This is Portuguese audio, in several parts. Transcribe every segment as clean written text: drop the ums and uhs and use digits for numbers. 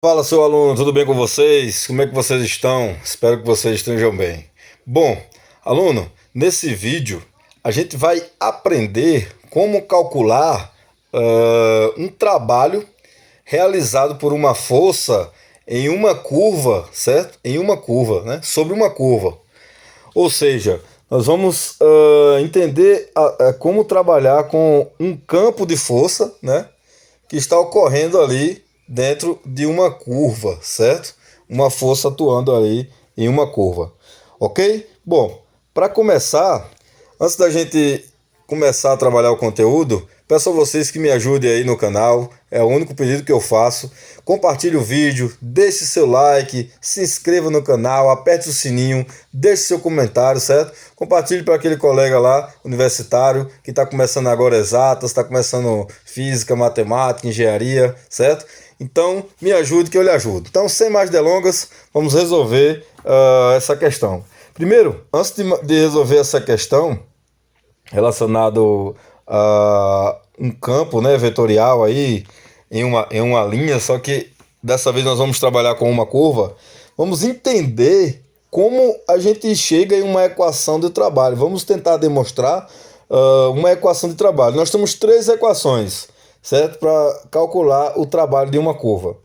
Fala, seu aluno, tudo bem com vocês? Como é que vocês estão? Espero que vocês estejam bem. Bom, aluno, nesse vídeo a gente vai aprender como calcular um trabalho realizado por uma força em uma curva, certo? Em uma curva, né? Sobre uma curva. Ou seja, nós vamos entender como trabalhar com um campo de força, né? Que está ocorrendo ali dentro de uma curva, certo? Uma força atuando ali em uma curva, ok? Bom, para começar, antes da gente começar a trabalhar o conteúdo, peço a vocês que me ajudem aí no canal, é o único pedido que eu faço. Compartilhe o vídeo, deixe seu like, se inscreva no canal, aperte o sininho, deixe seu comentário, certo? Compartilhe para aquele colega lá, universitário, que está começando agora exatas, está começando física, matemática, engenharia, certo? Então, me ajude que eu lhe ajudo. Então, sem mais delongas, vamos resolver essa questão. Primeiro, antes de resolver essa questão, relacionado a um campo, né, vetorial aí em uma linha, só que dessa vez nós vamos trabalhar com uma curva. Vamos entender como a gente chega em uma equação de trabalho. Vamos tentar demonstrar uma equação de trabalho. Nós temos três equações, certo? Para calcular o trabalho de uma curva.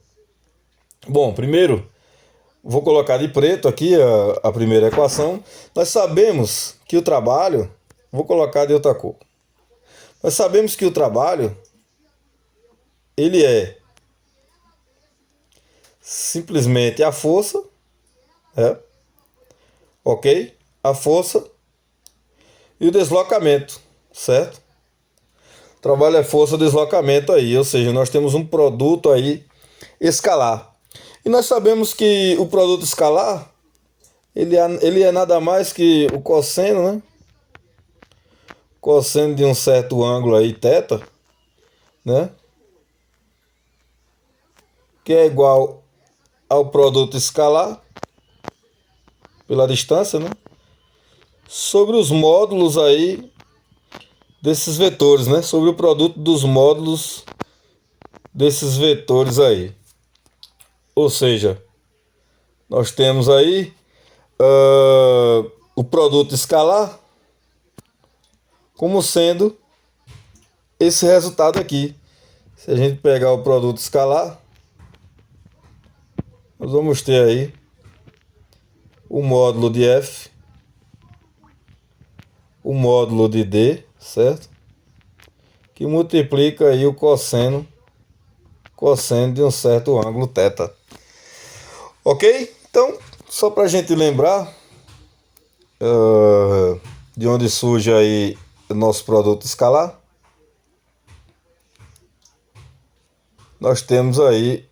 Bom, primeiro vou colocar de preto aqui a primeira equação. Nós sabemos que o trabalho, vou colocar de outra cor. Nós sabemos que o trabalho, ele é simplesmente a força, é, ok? A força e o deslocamento, certo? Trabalho é força, deslocamento aí, ou seja, nós temos um produto aí escalar. E nós sabemos que o produto escalar, ele é nada mais que o cosseno, né? Cosseno de um certo ângulo aí, θ, né? Que é igual ao produto escalar pela distância, né? Sobre os módulos aí desses vetores, né? Sobre o produto dos módulos desses vetores aí. Ou seja, nós temos aí o produto escalar como sendo esse resultado aqui. Se a gente pegar o produto escalar, nós vamos ter aí o módulo de F, o módulo de D, certo? Que multiplica aí o cosseno de um certo ângulo θ. Ok? Então, só para a gente lembrar de onde surge aí o nosso produto escalar, nós temos aí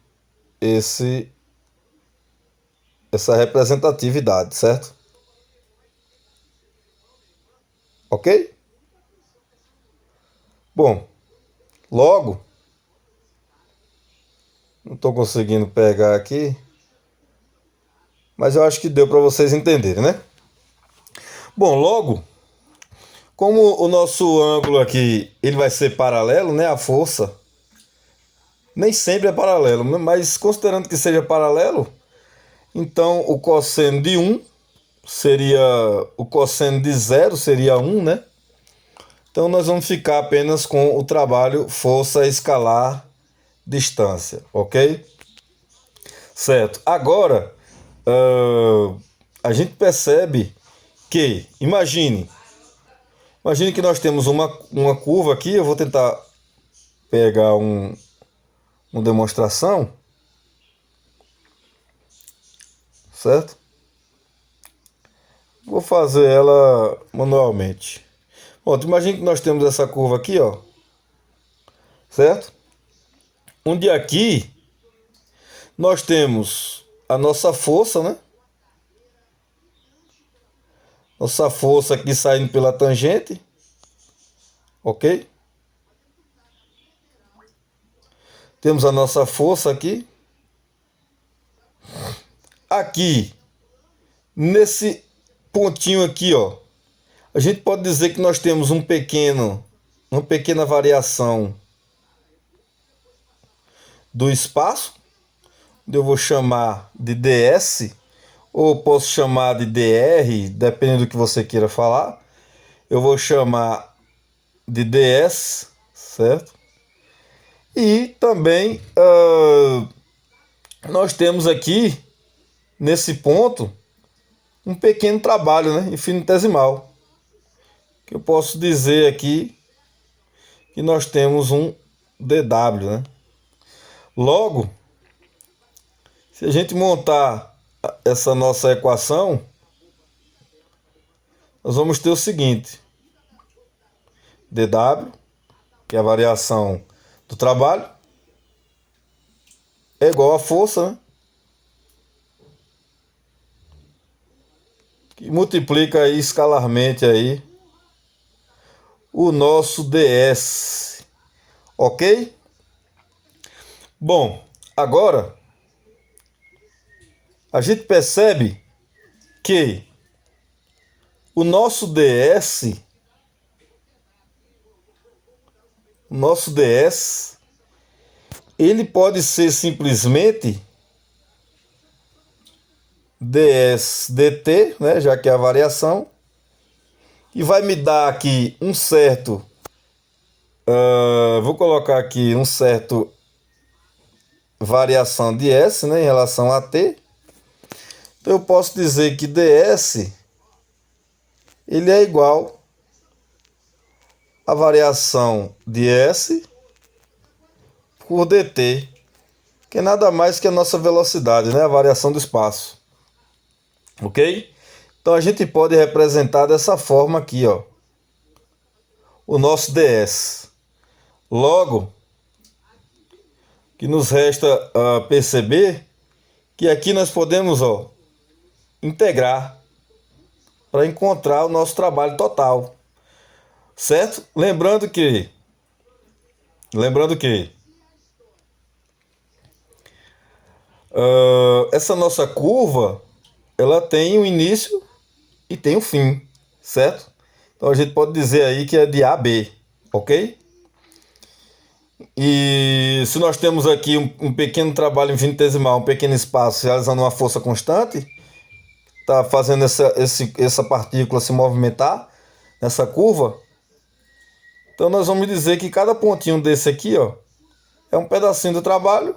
essa representatividade, certo? Ok? Bom, logo, não estou conseguindo pegar aqui, mas eu acho que deu para vocês entenderem, né? Bom, logo, como o nosso ângulo aqui ele vai ser paralelo, né? A força nem sempre é paralelo, mas considerando que seja paralelo, então o cosseno de seria o cosseno de zero seria 1, né? Então nós vamos ficar apenas com o trabalho força escalar distância, ok? Certo. Agora a gente percebe que, imagine que nós temos uma curva aqui. Eu vou tentar pegar uma demonstração, certo? Vou fazer ela manualmente. Bom, imagine que nós temos essa curva aqui, ó, certo? Onde aqui nós temos a nossa força, né? Nossa força aqui saindo pela tangente, ok? Temos a nossa força aqui. Aqui, nesse pontinho aqui, ó, a gente pode dizer que nós temos uma pequena variação do espaço, eu vou chamar de ds, ou posso chamar de dr, dependendo do que você queira falar. Eu vou chamar de ds, certo? E também nós temos aqui, nesse ponto, um pequeno trabalho, né, infinitesimal, que eu posso dizer aqui que nós temos um dw, né? Logo, se a gente montar essa nossa equação, nós vamos ter o seguinte: dw, que é a variação do trabalho, é igual a força, né, que multiplica aí escalarmente aí o nosso ds, ok? Bom, agora a gente percebe que o nosso ds, ele pode ser simplesmente ds dt, né, já que é a variação, e vai me dar aqui um certo, vou colocar aqui um certo variação de s, né, em relação a t. Então eu posso dizer que ds ele é igual a variação de s por dt, que é nada mais que a nossa velocidade, né, a variação do espaço. Ok? Então a gente pode representar dessa forma aqui, ó, o nosso ds. Logo, que nos resta perceber que aqui nós podemos, ó, integrar para encontrar o nosso trabalho total, certo? Lembrando que essa nossa curva, ela tem um início e tem um fim, certo? Então a gente pode dizer aí que é de A a B, ok? E se nós temos aqui um pequeno trabalho infinitesimal, um pequeno espaço realizando uma força constante, está fazendo essa partícula se movimentar nessa curva, então nós vamos dizer que cada pontinho desse aqui, ó, é um pedacinho do trabalho,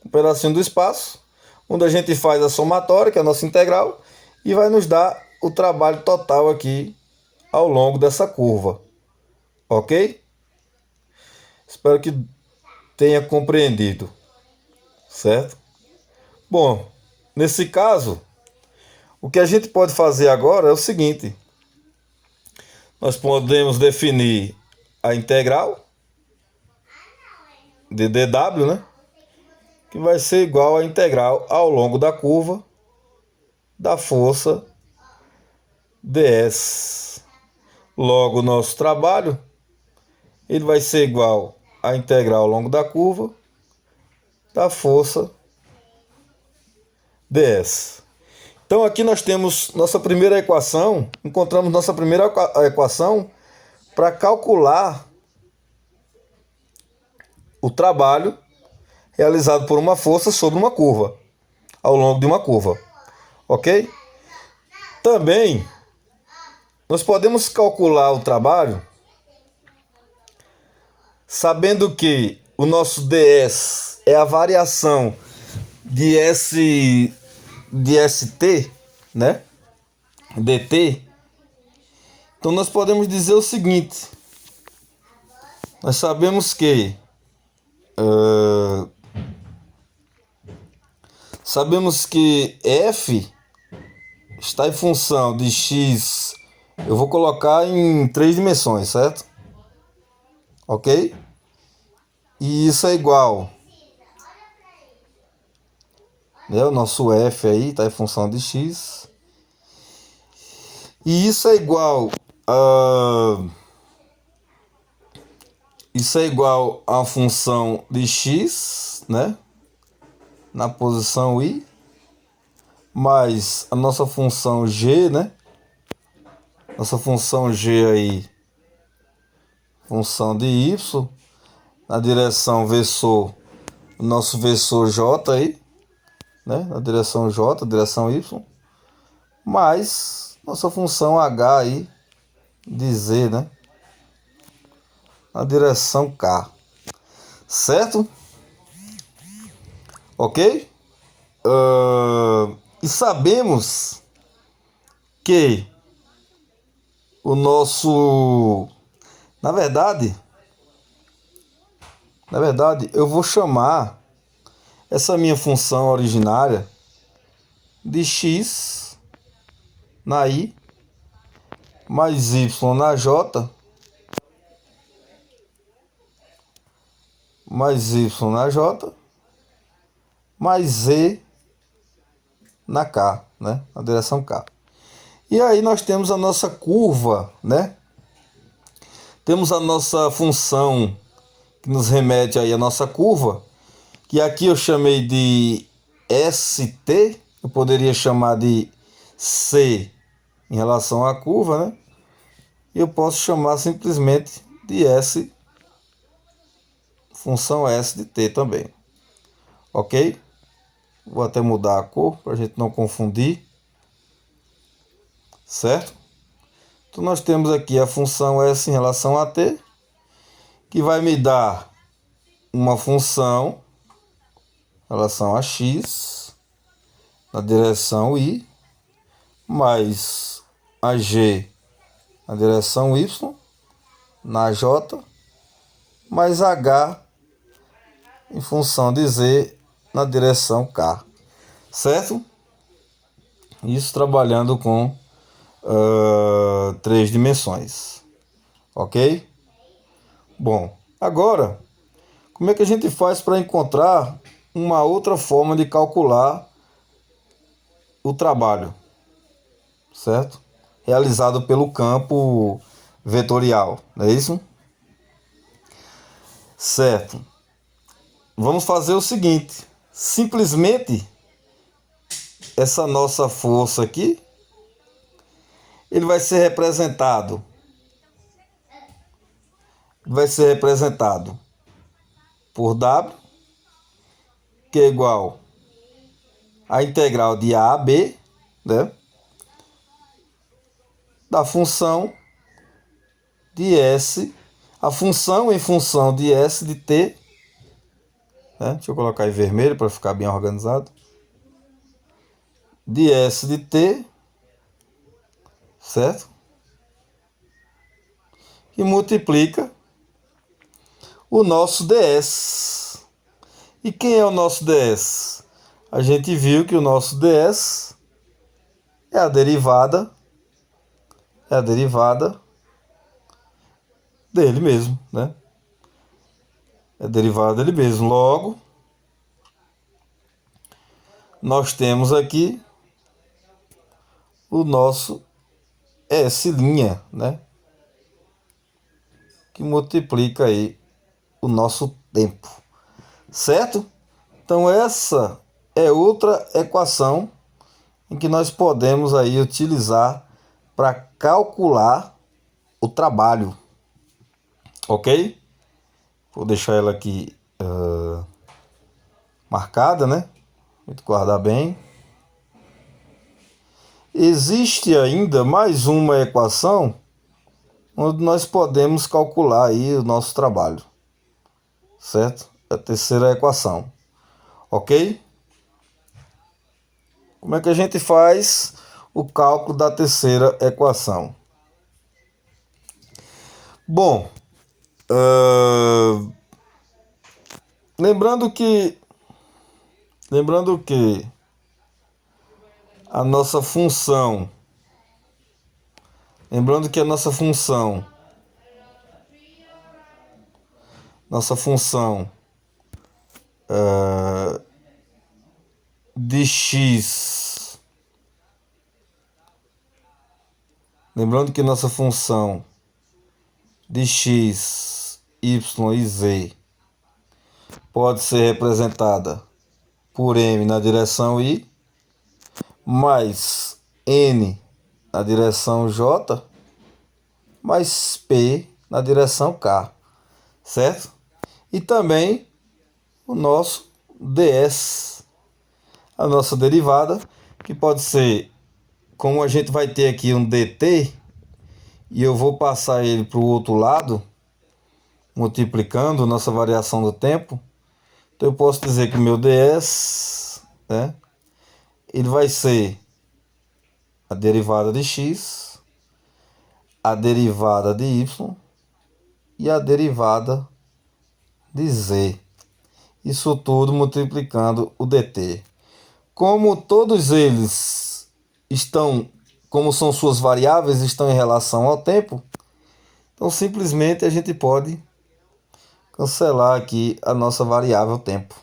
um pedacinho do espaço, onde a gente faz a somatória, que é a nossa integral, e vai nos dar o trabalho total aqui ao longo dessa curva, ok? Espero que tenha compreendido, certo? Bom, nesse caso, o que a gente pode fazer agora é o seguinte: nós podemos definir a integral de dw, né, que vai ser igual à integral ao longo da curva da força ds. Logo, o nosso trabalho ele vai ser igual à integral ao longo da curva da força ds. Então aqui nós temos nossa primeira equação, encontramos nossa primeira equação para calcular o trabalho realizado por uma força sobre uma curva, ao longo de uma curva, ok? Também nós podemos calcular o trabalho sabendo que o nosso ds é a variação de st, né, dt. Então nós podemos dizer o seguinte: nós sabemos que f está em função de x, eu vou colocar em 3 dimensões, certo? Ok? E isso é igual, né, o nosso f aí está em função de x, e isso é igual a função de x, né, na posição i, mais a nossa função g, né? Nossa função g aí, função de y, na direção versor, o nosso versor j aí, né, na direção J, direção Y, mais nossa função H aí de Z, né, na direção K, certo? Ok? E sabemos que o nosso... Na verdade, eu vou chamar essa minha função originária de x na i mais y na j mais y na j mais z na k, né? Na direção k. E aí nós temos a nossa curva, né? Temos a nossa função que nos remete aí a nossa curva, que aqui eu chamei de ST, eu poderia chamar de C em relação à curva, né? E eu posso chamar simplesmente de S, função S de T também. Ok? Vou até mudar a cor para a gente não confundir. Certo? Então nós temos aqui a função S em relação a T, que vai me dar uma função em relação a X na direção Y, mais a G na direção Y, na J, mais H em função de Z na direção K, certo? Isso trabalhando com 3 dimensões, ok? Bom, agora, como é que a gente faz para encontrar uma outra forma de calcular o trabalho, certo? Realizado pelo campo vetorial, não é isso? Certo. Vamos fazer o seguinte, simplesmente essa nossa força aqui, ele vai ser representado por W, que é igual a integral de A a B, né, da função de S, a função em função de S de T, né, deixa eu colocar em vermelho para ficar bem organizado, de S de T, certo? E multiplica o nosso ds. E quem é o nosso ds? A gente viu que o nosso ds é a derivada dele mesmo, né? É a derivada dele mesmo. Logo, nós temos aqui o nosso S', né? Que multiplica aí o nosso tempo, certo? Então essa é outra equação em que nós podemos aí utilizar para calcular o trabalho, ok? Vou deixar ela aqui marcada, né? Vou guardar bem. Existe ainda mais uma equação onde nós podemos calcular aí o nosso trabalho, certo? A terceira equação, ok? Como é que a gente faz o cálculo da terceira equação? Bom, lembrando que a nossa função, de x, lembrando que nossa função de x, y e z pode ser representada por m na direção y, mais n na direção j, mais p na direção k, certo? E também o nosso ds. a nossa derivada, que pode ser, como a gente vai ter aqui um dt, e eu vou passar ele para o outro lado, multiplicando nossa variação do tempo. Então eu posso dizer que o meu ds, né, ele vai ser a derivada de x, a derivada de y e a derivada de z. Isso tudo multiplicando o dt. Como todos eles estão, como são suas variáveis, estão em relação ao tempo, então simplesmente a gente pode cancelar aqui a nossa variável tempo,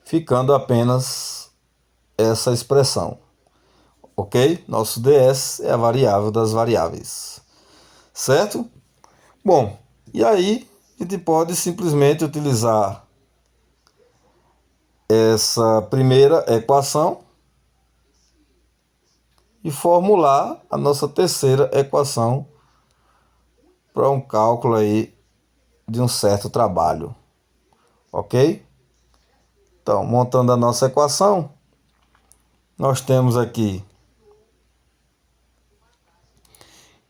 ficando apenas essa expressão, ok? Nosso ds é a variável das variáveis, certo? Bom, e aí a gente pode simplesmente utilizar essa primeira equação e formular a nossa terceira equação para um cálculo aí de um certo trabalho, ok? Então, montando a nossa equação, nós temos aqui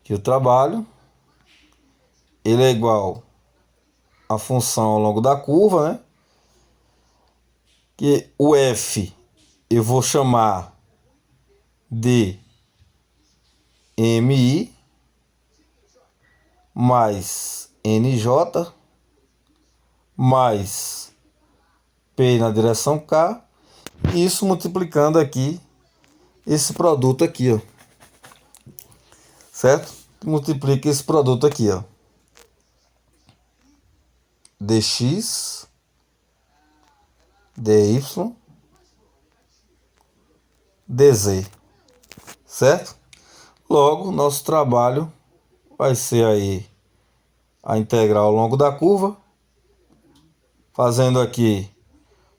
que o trabalho ele é igual à função ao longo da curva, né? Que o f eu vou chamar de mi mais nj mais p na direção k, e isso multiplicando aqui esse produto aqui, ó, certo? Multiplica esse produto aqui, ó, dx, dy, dz, certo? Logo, nosso trabalho vai ser aí a integral ao longo da curva, fazendo aqui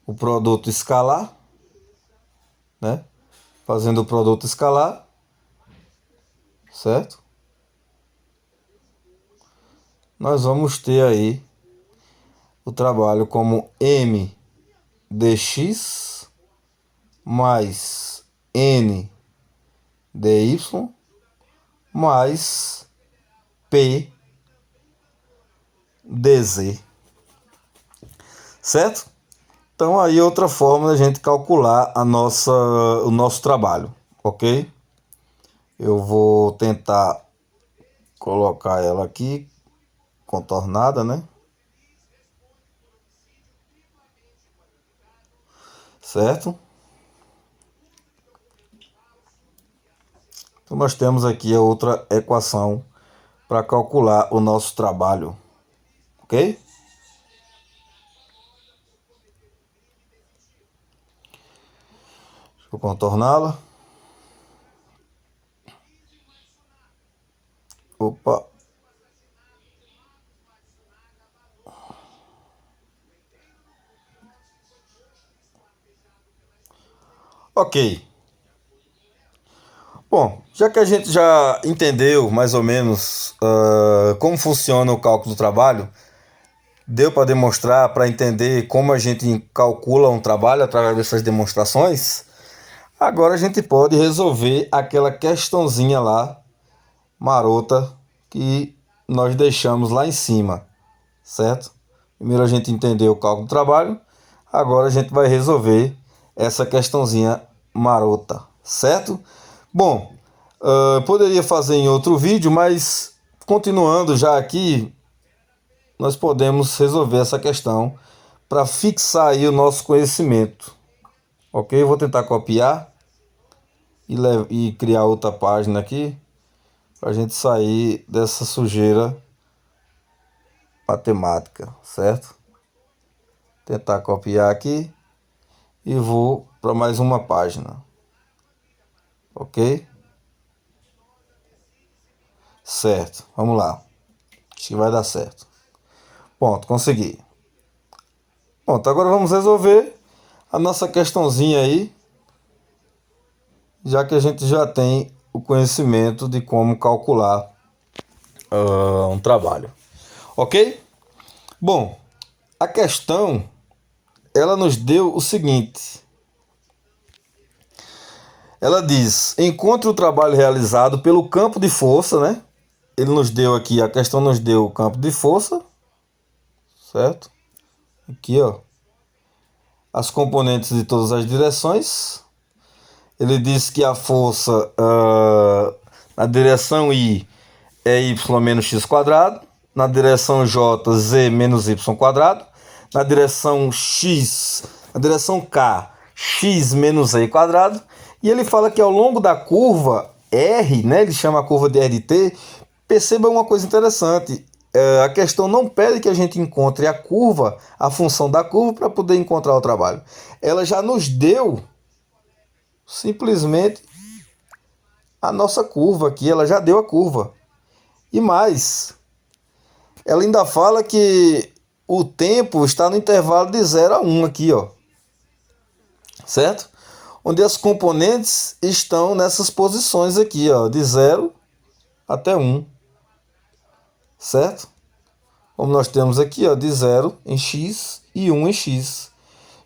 o produto escalar, né? Fazendo o produto escalar, certo? Nós vamos ter aí o trabalho como m dx mais n dy mais p dz, certo? Então aí outra forma da gente calcular o nosso trabalho, ok? Eu vou tentar colocar ela aqui contornada, né? Certo? Então nós temos aqui a outra equação para calcular o nosso trabalho, ok? Deixa eu contorná-la. Opa. Ok. Bom, já que a gente já entendeu mais ou menos como funciona o cálculo do trabalho, deu para demonstrar, para entender como a gente calcula um trabalho através dessas demonstrações, agora a gente pode resolver aquela questãozinha lá, marota, que nós deixamos lá em cima, certo? Primeiro a gente entendeu o cálculo do trabalho, agora a gente vai resolver essa questãozinha marota, certo? Bom, poderia fazer em outro vídeo, mas continuando já aqui, nós podemos resolver essa questão para fixar aí o nosso conhecimento, ok? Eu vou tentar copiar e criar outra página aqui para a gente sair dessa sujeira matemática, certo? Tentar copiar aqui e vou para mais uma página, ok? Certo, vamos lá, acho que vai dar certo. Pronto, consegui. Pronto, agora vamos resolver a nossa questãozinha aí, já que a gente já tem o conhecimento de como calcular um trabalho, ok? Bom, a questão ela nos deu o seguinte: Ela diz: encontre o trabalho realizado pelo campo de força, né? Ele nos deu aqui, a questão nos deu o campo de força, certo? Aqui, ó, as componentes de todas as direções. Ele diz que a força na direção I é y menos x quadrado, na direção J, z menos y quadrado, na direção x, na direção K, x menos e quadrado. E ele fala que ao longo da curva R, né, ele chama a curva de R de t. Perceba uma coisa interessante, a questão não pede que a gente encontre a curva, a função da curva, para poder encontrar o trabalho. Ela já nos deu simplesmente a nossa curva aqui, ela já deu a curva. E mais, ela ainda fala que o tempo está no intervalo de 0 a 1 aqui, ó. Certo? Onde as componentes estão nessas posições aqui, ó, de 0 até 1. Certo? Como nós temos aqui, ó, de 0 em x e 1 em x.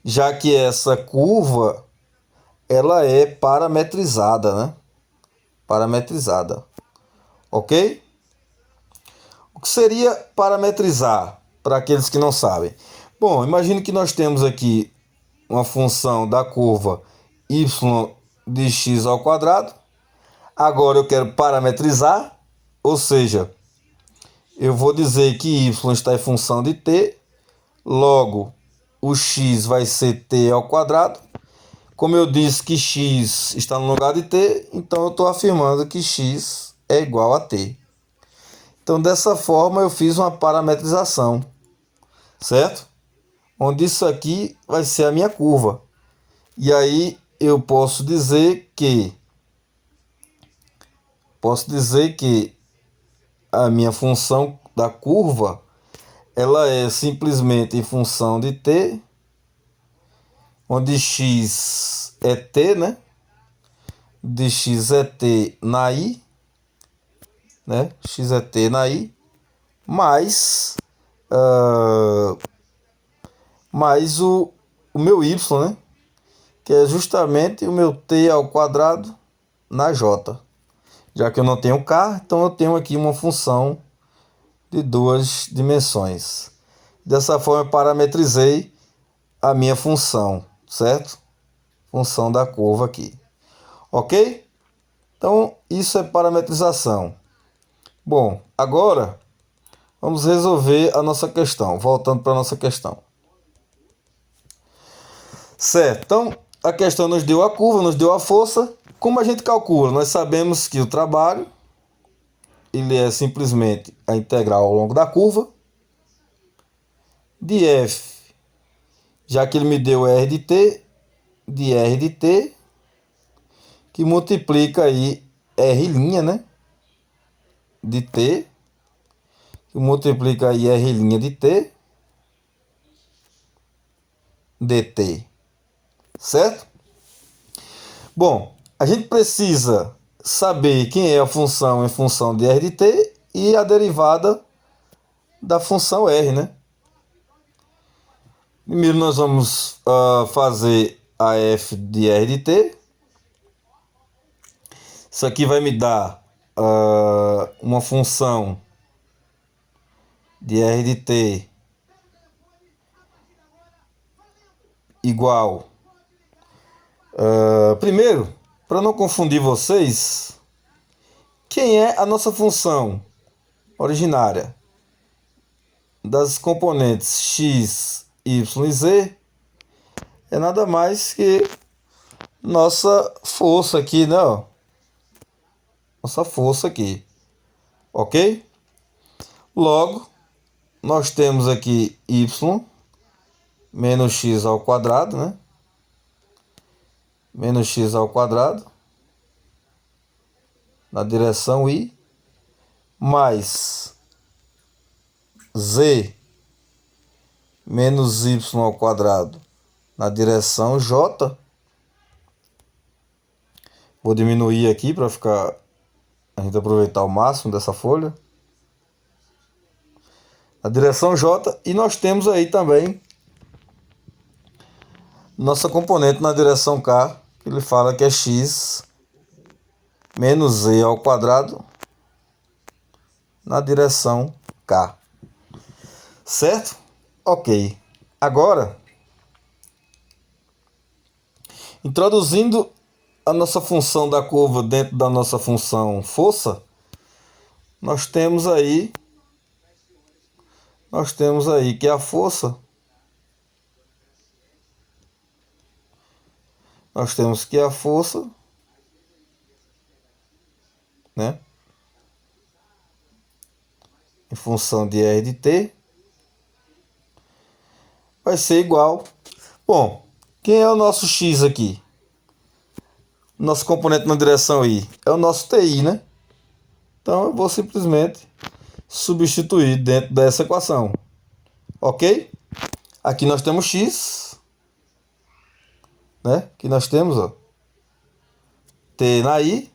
Já que essa curva, ela é parametrizada, né? Parametrizada. Ok? O que seria parametrizar, para aqueles que não sabem? Bom, imagine que nós temos aqui uma função da curva y de x ao quadrado. Agora eu quero parametrizar, ou seja, eu vou dizer que y está em função de t, logo o x vai ser t ao quadrado. Como eu disse que x está no lugar de t, então eu estou afirmando que x é igual a t. Então, dessa forma, eu fiz uma parametrização, certo? Onde isso aqui vai ser a minha curva. E aí, eu posso dizer que a minha função da curva, ela é simplesmente em função de t, onde x é t, né? De x é t na i, né? X é t na i, mais o meu y, né? Que é justamente o meu t ao quadrado na j. Já que eu não tenho k, então eu tenho aqui uma função de duas dimensões. Dessa forma eu parametrizei a minha função, certo? Função da curva aqui. Ok? Então isso é parametrização. Bom, agora vamos resolver a nossa questão, voltando para a nossa questão. Certo, então a questão nos deu a curva, nos deu a força. Como a gente calcula? Nós sabemos que o trabalho, ele é simplesmente a integral ao longo da curva de f, já que ele me deu R de t, de R de t, que multiplica aí R', né? De t, que multiplica aí R' de t, dt. Certo? Bom, a gente precisa saber quem é a função em função de R de t e a derivada da função R, né? Primeiro nós vamos fazer a f de R de t. Isso aqui vai me dar uma função de R de t igual. Primeiro, para não confundir vocês, quem é a nossa função originária das componentes x, y e z é nada mais que nossa força aqui, né? Nossa força aqui, ok? Logo, nós temos aqui y menos x ao quadrado, né? Menos x ao quadrado na direção i, mais z menos y ao quadrado na direção j. Vou diminuir aqui para a gente aproveitar o máximo dessa folha. Na direção j, e nós temos aí também nossa componente na direção k, que ele fala que é x menos z ao quadrado na direção K. Certo? Ok. Agora, introduzindo a nossa função da curva dentro da nossa função força, nós temos aí que a força, né, em função de R de t, vai ser igual. Bom, quem é o nosso x aqui? Nosso componente na direção y é o nosso ti, né? Então eu vou simplesmente substituir dentro dessa equação. Ok? Aqui nós temos x, né? Aqui nós temos, ó, t na y.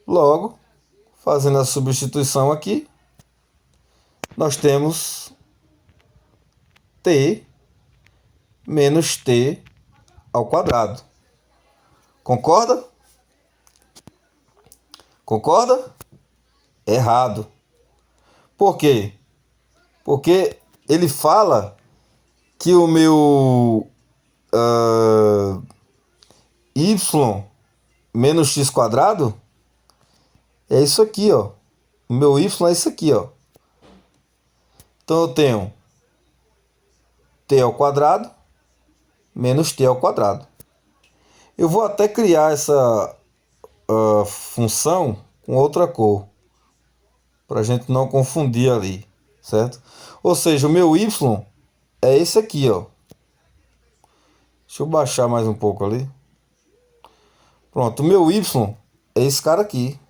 Logo, fazendo a substituição aqui, nós temos t menos t ao quadrado. Concorda? Concorda? Errado. Por quê? Porque ele fala que o meu y menos x quadrado é isso aqui, ó. O meu y é isso aqui, ó. Então eu tenho t ao quadrado menos t ao quadrado. Eu vou até criar essa função com outra cor, para a gente não confundir ali, certo? Ou seja, o meu y é esse aqui, ó. Deixa eu baixar mais um pouco ali. Pronto, o meu y é esse cara aqui.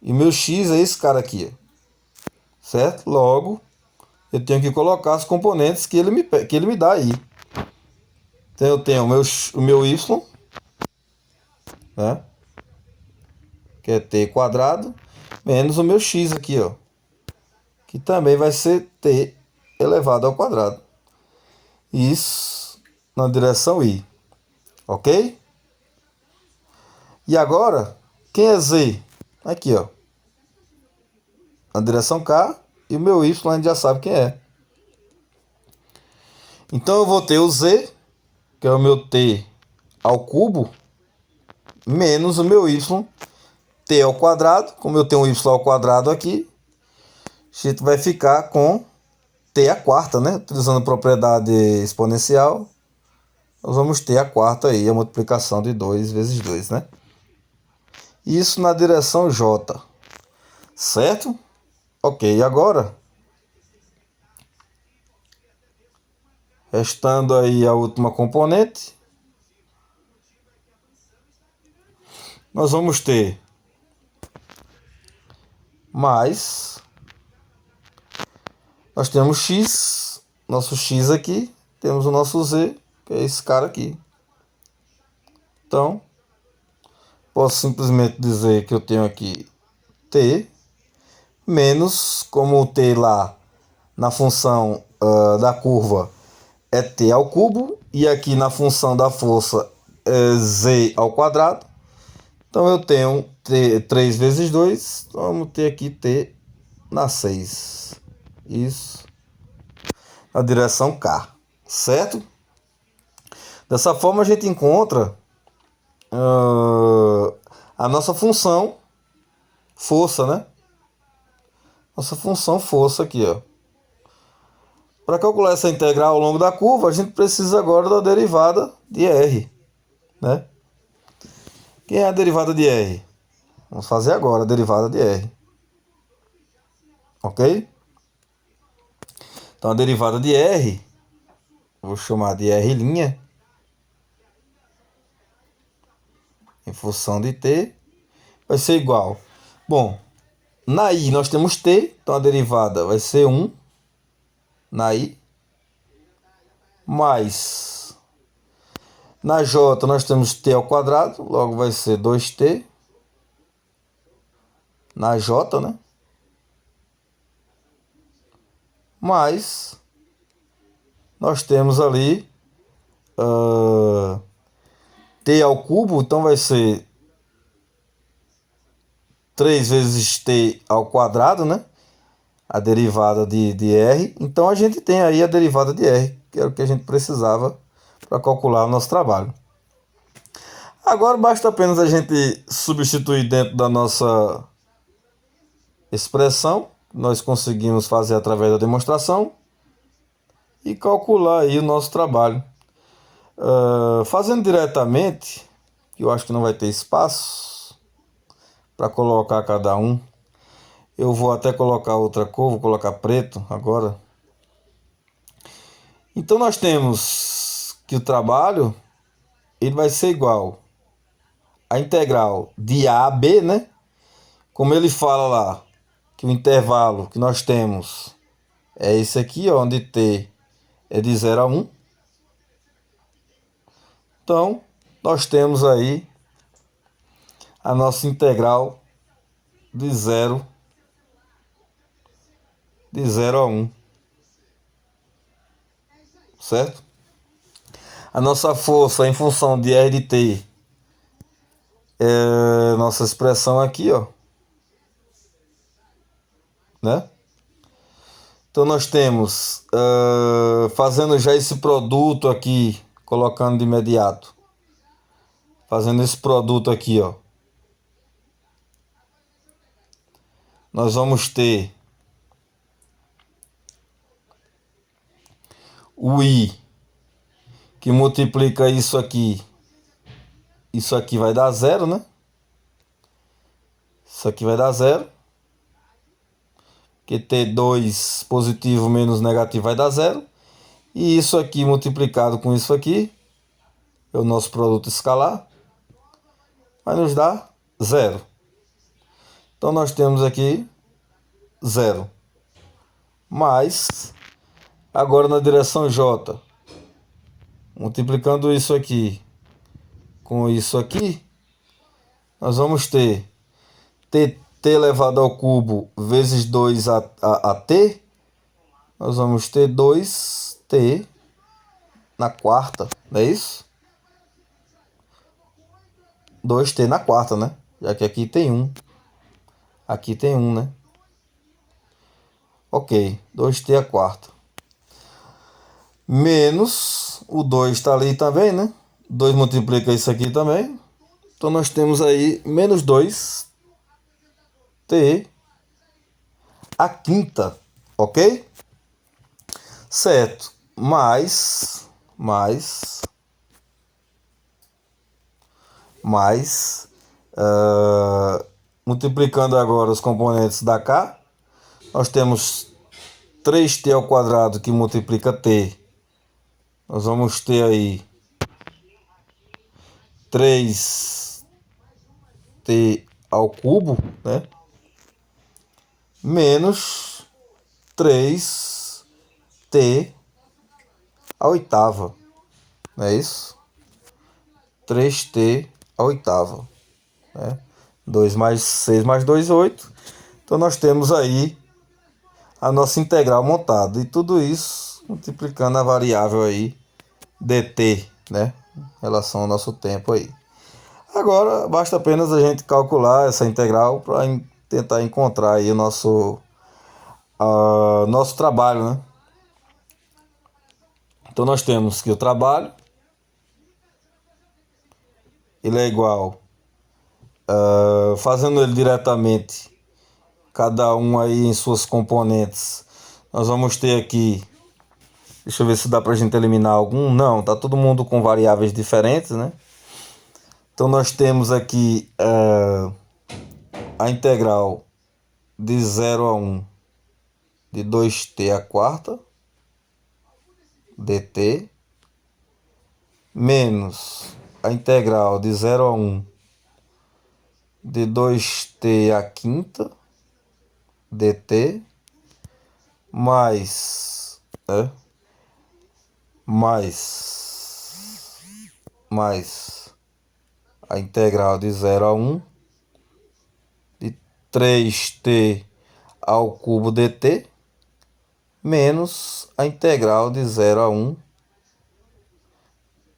E o meu x é esse cara aqui, certo? Logo, eu tenho que colocar os componentes que ele me dá aí. Então eu tenho o meu y, né, que é t quadrado, menos o meu x aqui, ó, que também vai ser t elevado ao quadrado. Isso na direção y. Ok? E agora, quem é z? Aqui, ó, na direção K, e o meu y a gente já sabe quem é. Então eu vou ter o z, que é o meu t ao cubo, menos o meu y, t ao quadrado. Como eu tenho um y ao quadrado aqui, a gente vai ficar com t à quarta, né? Utilizando propriedade exponencial, nós vamos ter a quarta aí, a multiplicação de 2 vezes 2, né? Isso na direção J. Certo? Ok, agora, restando aí a última componente, nós vamos ter mais, nós temos x, nosso x aqui, temos o nosso z, que é esse cara aqui. Então, posso simplesmente dizer que eu tenho aqui t menos, como o t lá na função da curva é t ao cubo, e aqui na função da força é z ao quadrado. Então eu tenho t, 3 vezes 2, então vamos ter aqui t na 6. Isso na direção K, certo? Dessa forma a gente encontra a nossa função força, né? Nossa função força aqui, ó. Para calcular essa integral ao longo da curva, a gente precisa agora da derivada de R, né? Quem é a derivada de R? Vamos fazer agora a derivada de R. Ok? Então a derivada de R, vou chamar de R', em função de t, vai ser igual. Bom, na i nós temos t, então a derivada vai ser 1 na i, mais na j nós temos t ao quadrado, logo vai ser 2t na j, né? Mais nós temos ali t ao cubo, então vai ser 3 vezes t ao quadrado, né? A derivada de r. Então a gente tem aí a derivada de r, que era o que a gente precisava para calcular o nosso trabalho. Agora basta apenas a gente substituir dentro da nossa expressão, nós conseguimos fazer através da demonstração, e calcular aí o nosso trabalho. Fazendo diretamente, que eu acho que não vai ter espaço para colocar cada um, eu vou até colocar outra cor, vou colocar preto agora. Então nós temos que o trabalho ele vai ser igual a integral de A a B, né? Como ele fala lá, que o intervalo que nós temos é esse aqui, ó, onde t é de 0 a 1. Então, nós temos aí a nossa integral de 0 a 1, certo? A nossa força em função de R de t é nossa expressão aqui, ó, né? Então nós temos, fazendo já esse produto aqui, colocando de imediato, fazendo esse produto aqui, ó, nós vamos ter o I, que multiplica isso aqui vai dar 0, né? Isso aqui vai dar 0. Que T2 positivo menos negativo vai dar 0. E isso aqui multiplicado com isso aqui, é o nosso produto escalar, vai nos dar 0. Então nós temos aqui 0. Mas, agora na direção J, multiplicando isso aqui com isso aqui, nós vamos ter t elevado ao cubo vezes 2 a t, nós vamos ter 2t na quarta, não é isso? 2t na quarta, né? Já que aqui tem 1. Aqui tem 1, né? Ok, 2t a quarta. Menos, o 2 está ali também, né? 2 multiplica isso aqui também. Então nós temos aí menos 2t a quinta, ok? Certo, mais, multiplicando agora os componentes da K, nós temos 3t ao quadrado que multiplica t. Nós vamos ter aí 3t ao cubo, né? Menos 3t à oitava, não é isso? 3t à oitava, né? 2 mais 6 mais 2, 8. Então nós temos aí a nossa integral montada. E tudo isso multiplicando a variável aí dt, né? Em relação ao nosso tempo aí. Agora basta apenas a gente calcular essa integral para tentar encontrar aí o nosso trabalho, né? Então nós temos que o trabalho ele é igual, fazendo ele diretamente, cada um aí em suas componentes, nós vamos ter aqui, deixa eu ver se dá pra gente eliminar algum. Não, tá todo mundo com variáveis diferentes, né? Então nós temos aqui a integral de 0 a 1 de 2t a quarta dt, menos a integral de 0 a 1 de 2t a quinta dt, mais, né? mais a integral de 0 a 1 de 3t ao cubo dt, menos a integral de 0 a 1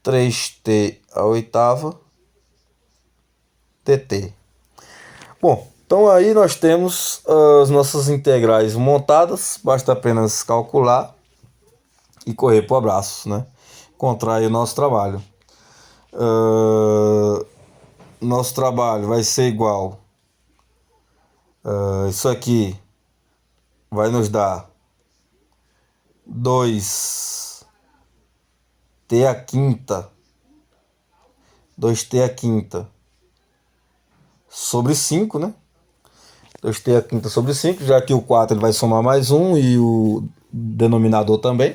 3t à oitava dt. Bom, Então aí nós temos as nossas integrais montadas, basta apenas calcular e correr para o abraço, né? Contrair o nosso trabalho. Nosso trabalho vai ser igual. Isso aqui vai nos dar 2t à quinta. 2t à quinta sobre 5, né? 2t à quinta sobre 5, já que o 4 ele vai somar mais 1 e o denominador também.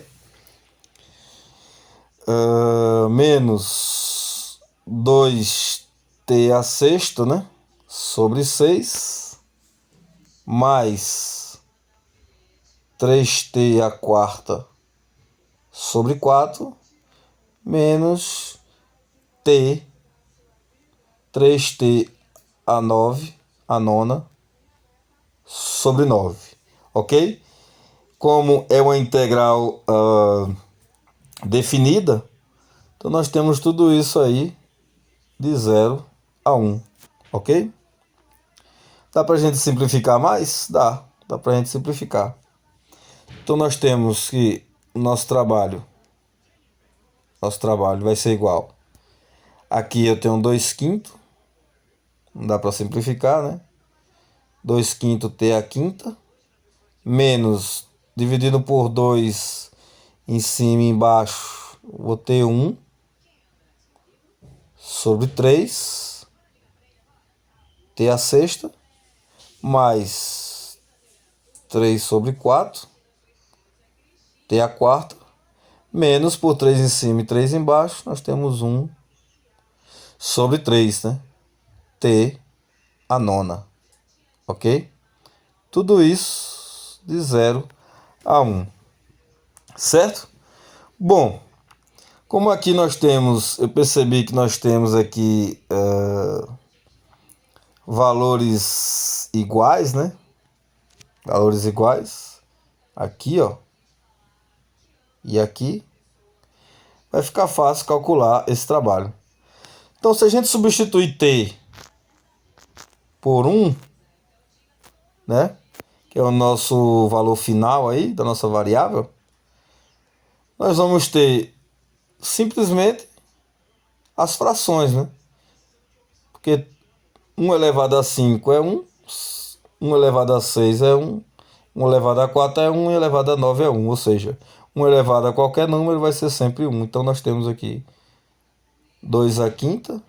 Menos 2t à sexta, né? Sobre 6, mais 3t à quarta sobre 4, menos 3t à 9, a nona, sobre 9, ok? Como é uma integral definida, então nós temos tudo isso aí de 0 a 1, ok? Dá para a gente simplificar mais? Dá para a gente simplificar. Então nós temos que nosso trabalho vai ser igual. Aqui eu tenho 2 quintos, não dá para simplificar, né? 2 quintos t à quinta, menos, dividido por 2 em cima e embaixo, vou ter 1 sobre 3 t à sexta, mais 3 sobre 4 t à quarta, menos por 3 em cima e 3 embaixo, nós temos 1 sobre 3, né? t à nona, ok? Tudo isso de 0 a 1, certo? Bom, como aqui nós temos, eu percebi que nós temos aqui valores iguais, né? Valores iguais. Aqui, ó. E aqui. Vai ficar fácil calcular esse trabalho. Então, se a gente substituir t por 1, né? Que é o nosso valor final aí, da nossa variável. Nós vamos ter simplesmente as frações, né? Porque 1 elevado a 5 é 1, 1 elevado a 6 é 1, 1 elevado a 4 é 1 e elevado a 9 é 1. Ou seja, 1 elevado a qualquer número vai ser sempre 1. Então nós temos aqui 2 à quinta,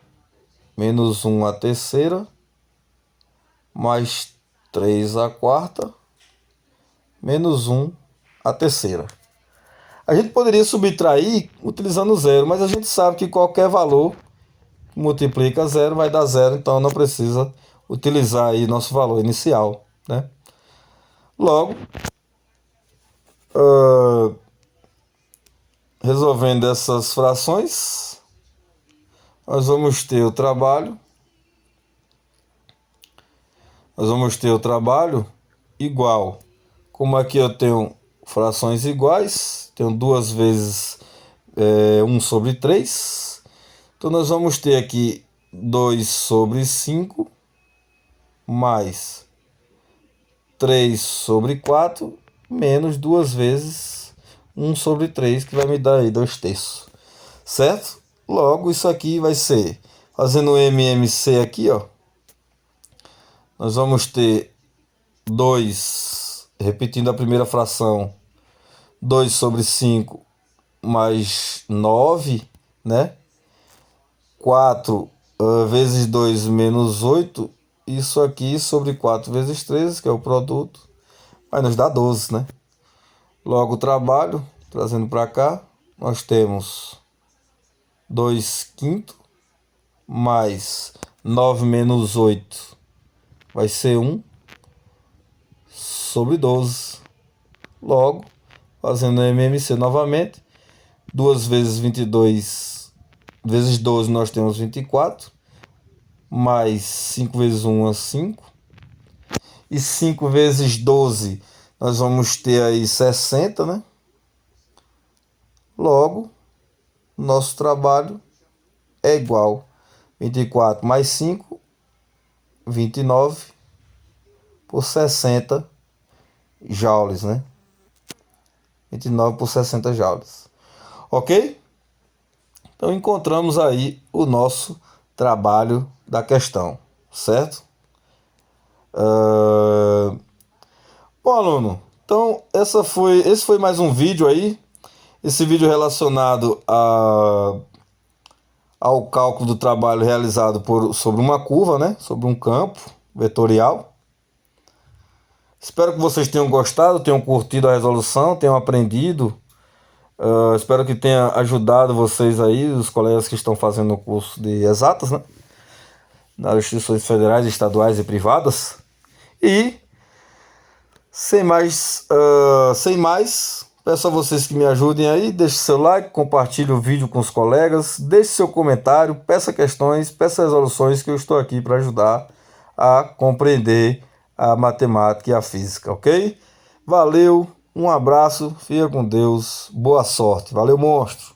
menos 1 à terceira, mais 3 à quarta, menos 1 à terceira. A gente poderia subtrair utilizando zero, mas a gente sabe que qualquer valor que multiplica zero vai dar zero, então não precisa utilizar aí nosso valor inicial, né? Logo, resolvendo essas frações, nós vamos ter o trabalho. Nós vamos ter o trabalho igual. Como aqui eu tenho frações iguais, tenho 2 vezes 1 sobre 3. Então nós vamos ter aqui 2 sobre 5 mais 3 sobre 4 menos 2 vezes 1 sobre 3, que vai me dar aí 2 terços. Certo? Logo, isso aqui vai ser, fazendo o MMC aqui, ó. Nós vamos ter 2, repetindo a primeira fração, 2 sobre 5 mais 9, né? 4 vezes 2 menos 8. Isso aqui sobre 4 vezes 13, que é o produto, vai nos dar 12, né? Logo o trabalho, trazendo para cá, nós temos 2 quintos mais 9 menos 8 vai ser 1 sobre 12. Logo, fazendo MMC novamente, 2 vezes 22 vezes 12 nós temos 24, mais 5 vezes 1 é 5, e 5 vezes 12 nós vamos ter aí 60, né? Logo, nosso trabalho é igual 24 mais 5, 29, por 60 joules, né? 29 por 60 joules. Ok? Então encontramos aí o nosso trabalho da questão, certo? Bom, aluno, então esse foi mais um vídeo aí. Esse vídeo relacionado ao cálculo do trabalho realizado sobre uma curva, né? Sobre um campo vetorial. Espero que vocês tenham gostado, tenham curtido a resolução, tenham aprendido. Espero que tenha ajudado vocês aí, os colegas que estão fazendo o curso de exatas, né? Nas instituições federais, estaduais e privadas. E sem mais, peço a vocês que me ajudem aí, deixe seu like, compartilhe o vídeo com os colegas, deixe seu comentário, peça questões, peça resoluções, que eu estou aqui para ajudar a compreender a matemática e a física, ok? Valeu, um abraço, fica com Deus, boa sorte, valeu, monstro!